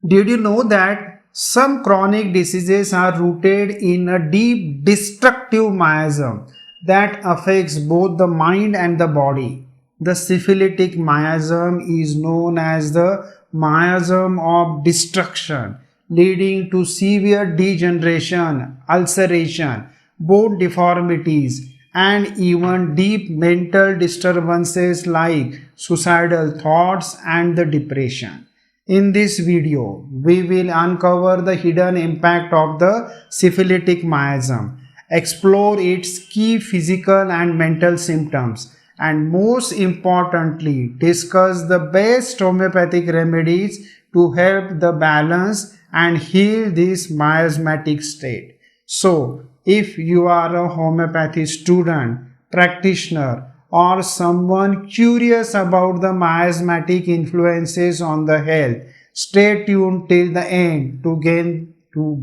Did you know that some chronic diseases are rooted in a deep destructive miasm that affects both the mind and the body? The syphilitic miasm is known as the miasm of destruction, leading to severe degeneration, ulceration, bone deformities, and even deep mental disturbances like suicidal thoughts and the depression. In this video, we will uncover the hidden impact of the syphilitic miasm, explore its key physical and mental symptoms, and most importantly, discuss the best homeopathic remedies to help the balance and heal this miasmatic state. So, if you are a homeopathy student, practitioner, or someone curious about the miasmatic influences on the health, stay tuned till the end to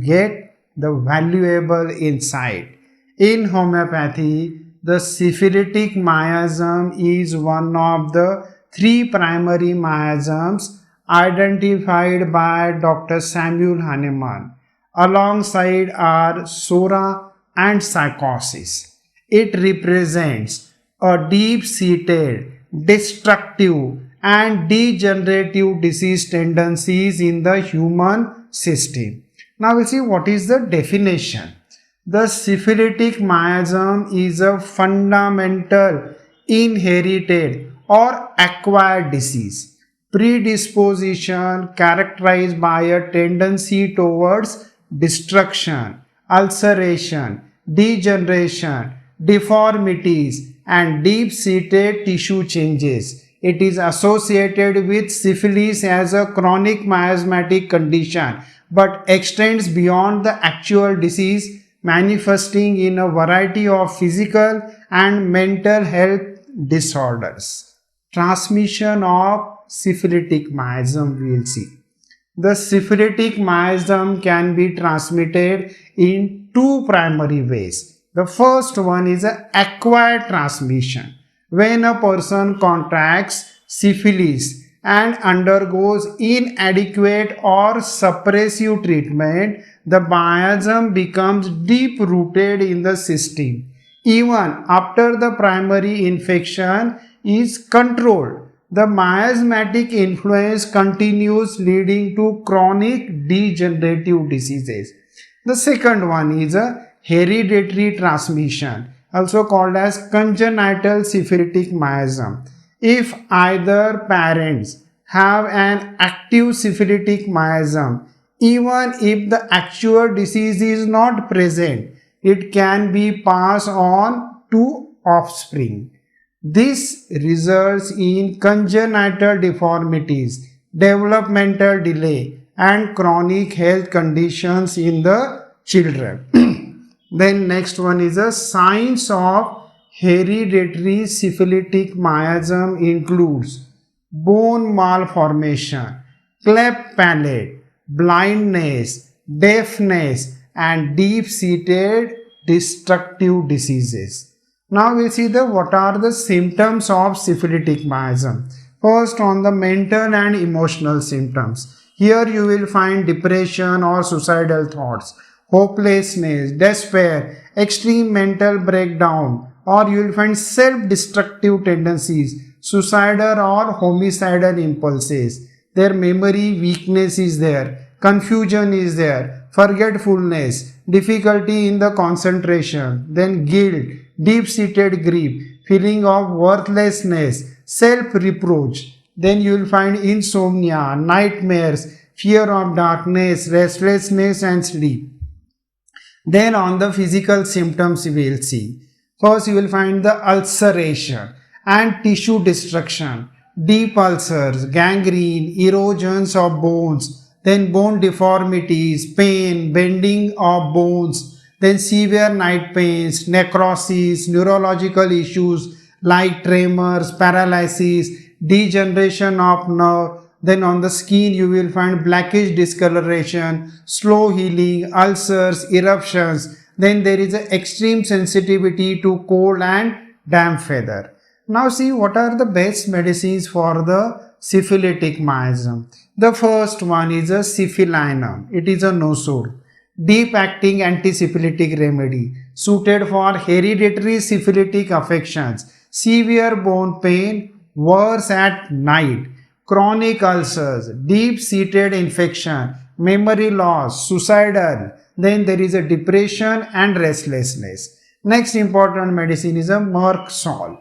get the valuable insight. In homeopathy, the syphilitic miasm is one of the three primary miasms identified by Dr. Samuel Hahnemann. Alongside are sora and psychosis. It represents a deep-seated, destructive and degenerative disease tendencies in the human system. Now we'll see what is the definition. The syphilitic miasm is a fundamental inherited or acquired disease, predisposition characterized by a tendency towards destruction, ulceration, degeneration, deformities, and deep-seated tissue changes. It is associated with syphilis as a chronic miasmatic condition but extends beyond the actual disease, manifesting in a variety of physical and mental health disorders. Transmission of syphilitic miasm we will see. The syphilitic miasm can be transmitted in two primary ways. The first one is an acquired transmission. When a person contracts syphilis and undergoes inadequate or suppressive treatment, the miasm becomes deep-rooted in the system. Even after the primary infection is controlled, the miasmatic influence continues, leading to chronic degenerative diseases. The second one is a hereditary transmission, also called as congenital syphilitic miasm. If either parents have an active syphilitic miasm, even if the actual disease is not present, it can be passed on to offspring. This results in congenital deformities, developmental delay, and chronic health conditions in the children. Then next one is the signs of hereditary syphilitic miasm includes bone malformation, cleft palate, blindness, deafness, and deep-seated destructive diseases. Now we see what are the symptoms of syphilitic miasm. First, on the mental and emotional symptoms. Here you will find depression or suicidal thoughts, hopelessness, despair, extreme mental breakdown, or you will find self-destructive tendencies, suicidal or homicidal impulses. Their memory weakness is there, confusion is there, forgetfulness, difficulty in the concentration, then guilt, deep-seated grief, feeling of worthlessness, self-reproach. Then you will find insomnia, nightmares, fear of darkness, restlessness and sleep. Then on the physical symptoms we will see. First you will find the ulceration and tissue destruction, deep ulcers, gangrene, erosions of bones, then bone deformities, pain, bending of bones, then severe night pains, necrosis, neurological issues like tremors, paralysis, degeneration of nerve. Then on the skin you will find blackish discoloration, slow healing, ulcers, eruptions. Then there is an extreme sensitivity to cold and damp feather. Now see what are the best medicines for the syphilitic miasm. The first one is a syphilinum. It is a nosure, deep-acting antisyphilitic remedy suited for hereditary syphilitic affections, severe bone pain, worse at night, chronic ulcers, deep-seated infection, memory loss, suicidal. Then there is a depression and restlessness. Next important medicine is a Merc salt,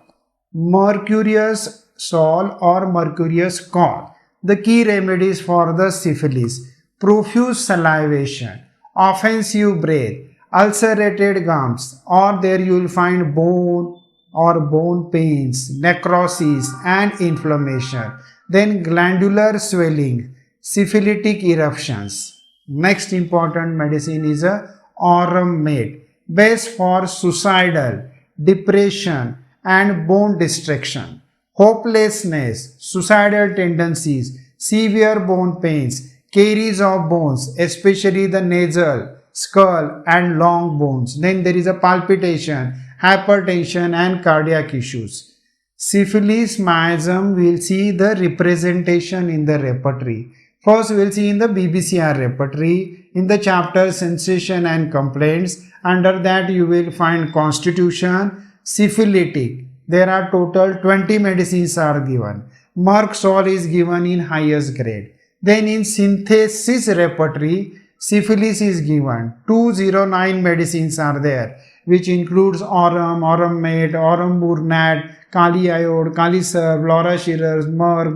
mercurius sol or mercurius col. The key remedies for the syphilis: profuse salivation, offensive breath, ulcerated gums, or there you will find bone or bone pains, necrosis and inflammation. Then glandular swelling, syphilitic eruptions. Next important medicine is a aurum mate, best for suicidal, depression and bone destruction, hopelessness, suicidal tendencies, severe bone pains, caries of bones, especially the nasal, skull and long bones. Then there is a palpitation, hypertension and cardiac issues. Syphilis miasm, we will see the representation in the repertory. First, we will see in the BBCR repertory, in the chapter Sensation and Complaints. Under that, you will find constitution, syphilitic. There are total 20 medicines are given. Merc salt is given in highest grade. Then in synthesis repertory, syphilis is given. 209 medicines are there, which includes aurum, aurum mate, aurum burnat, kali iode, kali serb, laura schirers, merc,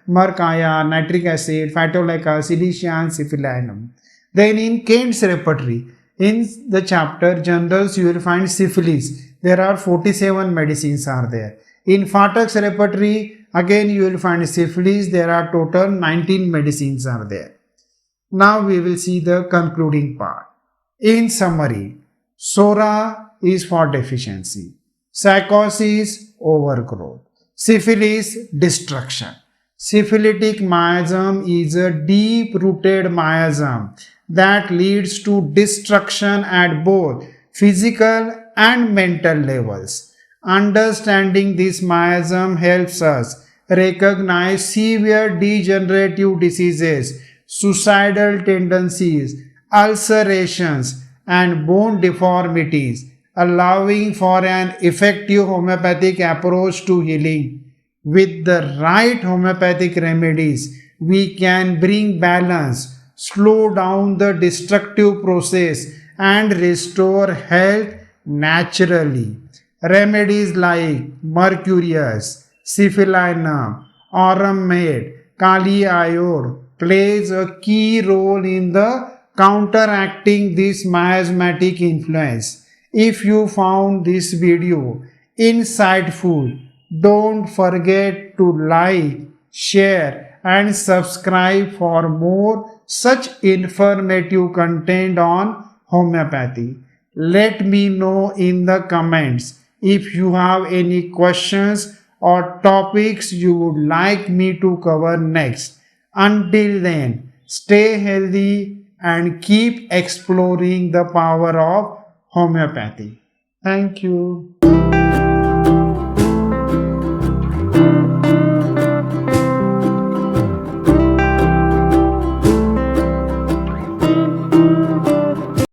mercaya, nitric acid, phytolacca, silician, syphilinum. Then in Kent's repertory, in the chapter Generals, you will find syphilis. There are 47 medicines are there. In Phatak's repertory, again you will find syphilis. There are total 19 medicines are there. Now we will see the concluding part. In summary, SORA is for deficiency, psychosis, overgrowth, syphilis, destruction. Syphilitic miasm is a deep-rooted miasm that leads to destruction at both physical and mental levels. Understanding this miasm helps us recognize severe degenerative diseases, suicidal tendencies, ulcerations, and bone deformities, allowing for an effective homeopathic approach to healing. With the right homeopathic remedies, we can bring balance, slow down the destructive process, and restore health naturally. Remedies like mercurius, syphilinum, aurum mate, kali iode plays a key role in the counteracting this miasmatic influence. If you found this video insightful, don't forget to like, share and subscribe for more such informative content on homeopathy. Let me know in the comments if you have any questions or topics you would like me to cover next. Until then, stay healthy and keep exploring the power of homeopathy. Thank you.